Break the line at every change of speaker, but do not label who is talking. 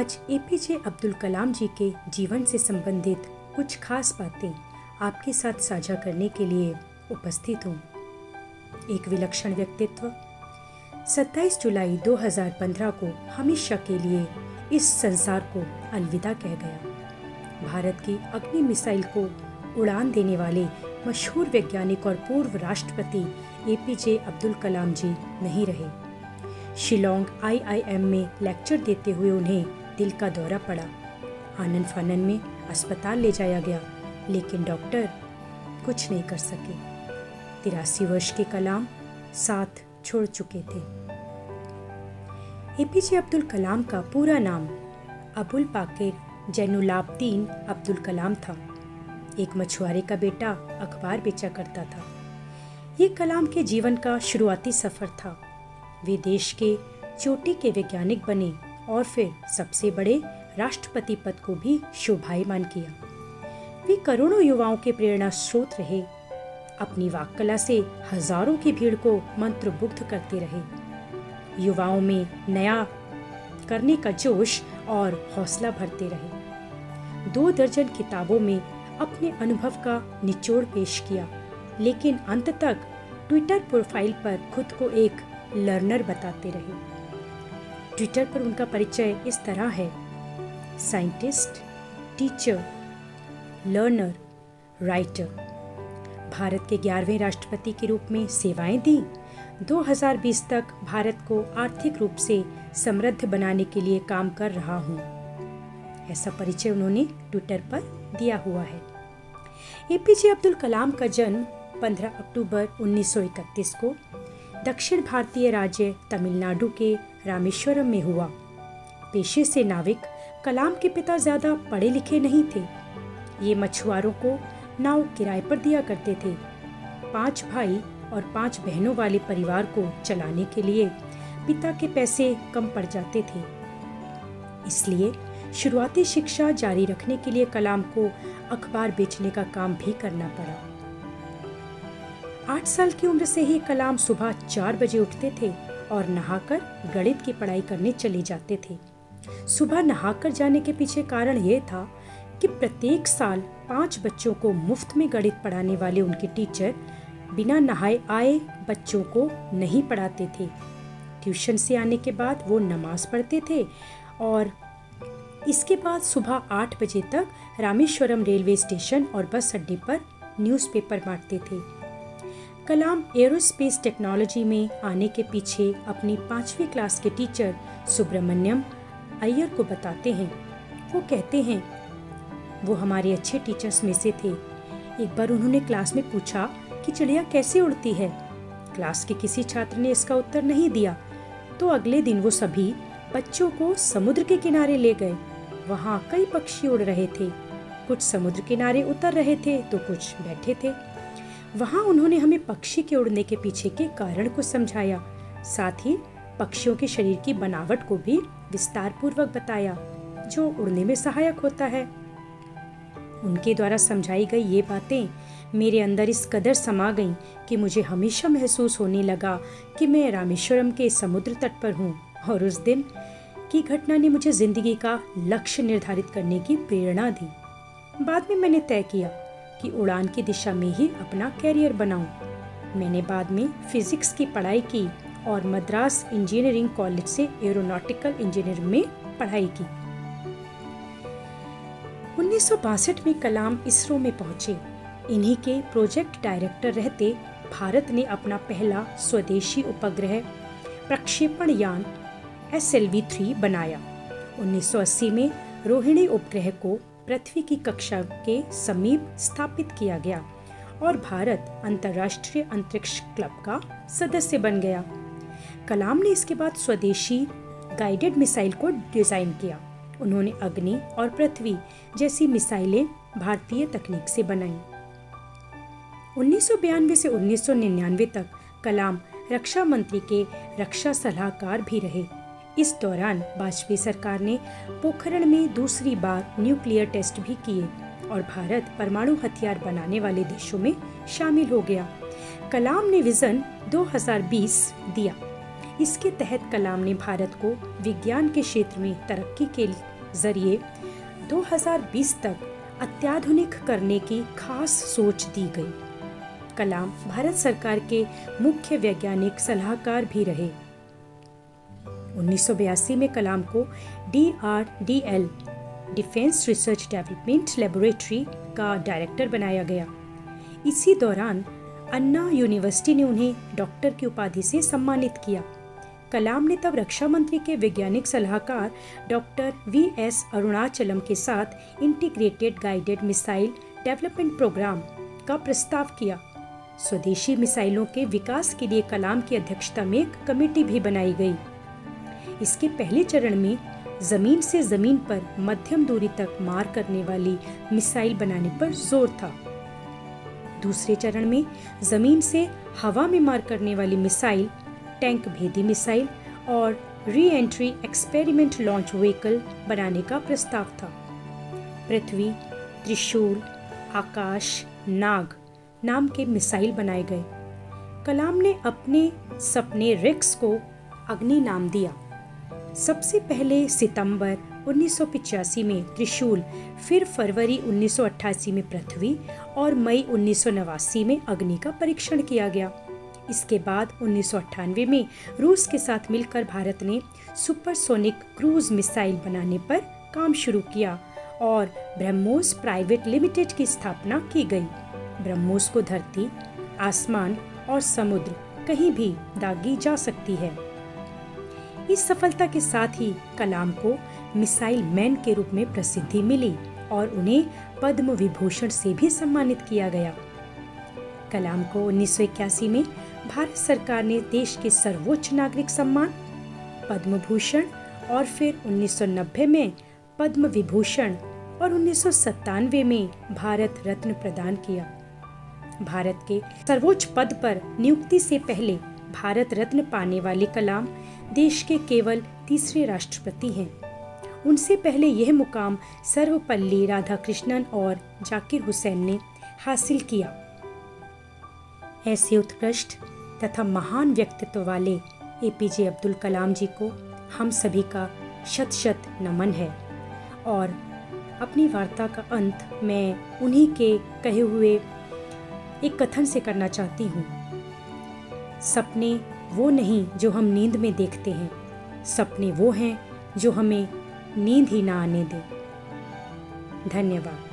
आज एपीजे अब्दुल कलाम जी के जीवन से संबंधित कुछ खास बातें आपके साथ साझा करने के लिए उपस्थित हूँ। एक विलक्षण व्यक्तित्व 27 जुलाई 2015 को हमेशा के लिए इस संसार को अलविदा कह गया। भारत की अग्नि मिसाइल को उड़ान देने वाले मशहूर वैज्ञानिक और पूर्व राष्ट्रपति एपीजे अब्दुल कलाम जी नहीं रहे। शिलोंग IIM में लेक्चर देते हुए उन्हें दिल का दौरा पड़ा। आनन फानन में अस्पताल ले जाया गया, लेकिन डॉक्टर कुछ नहीं कर सके। 83 वर्ष के कलाम साथ छोड़ चुके थे। एपीजे अब्दुल कलाम का पूरा नाम अबुल पाकिर जैनुलाब्दीन अब्दुल कलाम था। एक मछुआरे का बेटा अखबार बेचा करता था। ये कलाम के जीवन का शुरुआती सफर था। वे देश के चोटी के वैज्ञानिक बने और फिर सबसे बड़े राष्ट्रपति पद को भी शोभायमान किया। वे करोड़ों युवाओं के प्रेरणा स्रोत रहे। अपनी वाक्कला से हजारों की भीड़ को मंत्रमुग्ध करते रहे। युवाओं में नया करने का जोश और हौसला भरते रहे। 2 दर्जन किताबों में अपने अनुभव का निचोड़ पेश किया, लेकिन अंत तक ट्विटर प्रोफाइल पर खुद को एक लर्नर बताते रहे। ट्विटर पर उनका परिचय इस तरह है: scientist, teacher, learner, writer. Bharat के 11वें राष्ट्रपति के रूप में सेवाएं दी। 2020 तक भारत को आर्थिक रूप से समृद्ध बनाने के लिए काम कर रहा हूँ। ऐसा परिचय उन्होंने ट्विटर पर दिया हुआ है। एपीजे अब्दुल कलाम का जन्म 15 अक्टूबर 1931 को दक्षिण भारतीय राज्य तमिलनाडु के रामेश्वरम में हुआ। पेशे से नाविक, कलाम के पिता ज्यादा पढ़े लिखे नहीं थे। ये मछुआरों को नाव किराए पर दिया करते थे। 5 भाई और 5 बहनों वाले परिवार को चलाने के लिए पिता के पैसे कम पड़ जाते थे। इसलिए शुरुआती शिक्षा जारी रखने के लिए कलाम को अखबार बेचने का काम भी करना पड़ा। 8 साल की उम्र से ही कलाम सुबह 4 बजे उठते थे और नहाकर गणित की पढ़ाई करने चले जाते थे। सुबह नहाकर जाने के पीछे कारण यह था कि प्रत्येक साल 5 बच्चों को मुफ्त में गणित पढ़ाने वाले उनके टीचर बिना नहाए आए बच्चों को नहीं पढ़ाते थे। ट्यूशन से आने के बाद वो नमाज पढ़ते थे और इसके बाद सुबह 8 बजे तक रामेश्वरम रेलवे स्टेशन और बस अड्डे पर न्यूज़पेपर बांटते थे। कलाम एरोस्पेस टेक्नोलॉजी में आने के पीछे अपनी 5वीं क्लास के टीचर सुब्रमण्यम अय्यर को बताते हैं। वो कहते हैं, वो हमारे अच्छे टीचर्स में से थे। एक बार उन्होंने क्लास में पूछा कि चिड़िया कैसे उड़ती है। क्लास के किसी छात्र ने इसका उत्तर नहीं दिया, तो अगले दिन वो सभी बच्चों को समुद्र के किनारे ले गए। वहाँ कई पक्षी उड़ रहे थे। कुछ समुद्र किनारे उतर रहे थे तो कुछ बैठे थे। वहाँ उन्होंने हमें पक्षी के उड़ने के पीछे के कारण को समझाया। साथ ही पक्षियों के शरीर की बनावट को भी विस्तार पूर्वक बताया, जो उड़ने में सहायक होता है। उनके द्वारा समझाई गई ये बातें मेरे अंदर इस कदर समा गईं कि मुझे हमेशा महसूस होने लगा कि मैं रामेश्वरम के समुद्र तट पर हूँ। और उस दिन की घटना ने मुझे जिंदगी का लक्ष्य निर्धारित करने की प्रेरणा दी। बाद में मैंने तय किया कि उड़ान की दिशा में ही अपना कैरियर बनाऊं। मैंने बाद में फिजिक्स की पढ़ाई की और मद्रास इंजीनियरिंग कॉलेज से एरोनॉटिकल इंजीनियरिंग में पढ़ाई की। 1962 में कलाम इसरो में पहुंचे। इन्हीं के प्रोजेक्ट डायरेक्टर रहते भारत ने अपना पहला स्वदेशी उपग्रह प्रक्षेपण यान SLV-3 बनाया। 1980 में रोहिणी उपग्रह को पृथ्वी की कक्षा के समीप स्थापित किया गया और भारत अंतर्राष्ट्रीय अंतरिक्ष क्लब का सदस्य बन गया। कलाम ने इसके बाद स्वदेशी गाइडेड मिसाइल को डिजाइन किया। उन्होंने अग्नि और पृथ्वी जैसी मिसाइलें भारतीय तकनीक से बनाई। 1992 से 1999 तक कलाम रक्षा मंत्री के रक्षा सलाहकार भी रहे। इस दौरान वाजपेयी सरकार ने पोखरण में दूसरी बार न्यूक्लियर टेस्ट भी किए और भारत परमाणु हथियार बनाने वाले देशों में शामिल हो गया। कलाम ने विजन 2020 दिया। इसके तहत कलाम ने भारत को विज्ञान के क्षेत्र में तरक्की के जरिए 2020 तक अत्याधुनिक करने की खास सोच दी गई। कलाम भारत सरकार के मुख्य वैज्ञानिक सलाहकार भी रहे। 1982 में कलाम को DRDL defence research development laboratory का डायरेक्टर बनाया गया। इसी दौरान अन्ना यूनिवर्सिटी ने उन्हें डॉक्टर की उपाधि से सम्मानित किया। कलाम ने तब रक्षा मंत्री के वैज्ञानिक सलाहकार डॉक्टर VS अरुणाचलम के साथ integrated guided missile development programme का प्रस्ताव किया। स्वदेशी मिसाइलों के विकास के लिए कलाम की अध्यक्षता में एक कमेटी भी बनाई गई। इसके पहले चरण में जमीन से जमीन पर मध्यम दूरी तक मार करने वाली मिसाइल बनाने पर जोर था। दूसरे चरण में जमीन से हवा में मार करने वाली मिसाइल, टैंक भेदी मिसाइल और re entry experiment launch vehicle बनाने का प्रस्ताव था। पृथ्वी, त्रिशूल, आकाश, नाग नाम के मिसाइल बनाए गए। कलाम ने अपने सपने रेक्स को अग्नि नाम दिया। सबसे पहले सितंबर 1985 में त्रिशूल, फिर फरवरी 1988 में पृथ्वी और मई 1989 में अग्नि का परीक्षण किया गया। इसके बाद 1998 में रूस के साथ मिलकर भारत ने सुपरसोनिक क्रूज मिसाइल बनाने पर काम शुरू किया और ब्रह्मोस प्राइवेट लिमिटेड की स्थापना की गई। ब्रह्मोस को धरती, आसमान और समुद्र कहीं भी दागी जा सकती है। इस सफलता के साथ ही कलाम को मिसाइल मैन के रूप में प्रसिद्धि मिली और उन्हें पद्म विभूषण से भी सम्मानित किया गया। कलाम को 1981 में भारत सरकार ने देश के सर्वोच्च नागरिक सम्मान पद्म भूषण और फिर 1990 में पद्म विभूषण और 1997 में भारत रत्न प्रदान किया। भारत के सर्वोच्च पद पर नियुक्ति से पहले भारत रत्न पाने वाले कलाम देश के केवल तीसरे राष्ट्रपति हैं। उनसे पहले यह मुकाम सर्वपल्ली राधाकृष्णन और जाकिर हुसैन ने हासिल किया। ऐसे उत्कृष्ट तथा महान व्यक्तित्व वाले APJ अब्दुल कलाम जी को हम सभी का शत शत नमन है। और अपनी वार्ता का अंत मैं उन्हीं के कहे हुए एक कथन से करना चाहती हूँ। सपने वो नहीं जो हम नींद में देखते हैं, सपने वो हैं जो हमें नींद ही ना आने दें। धन्यवाद।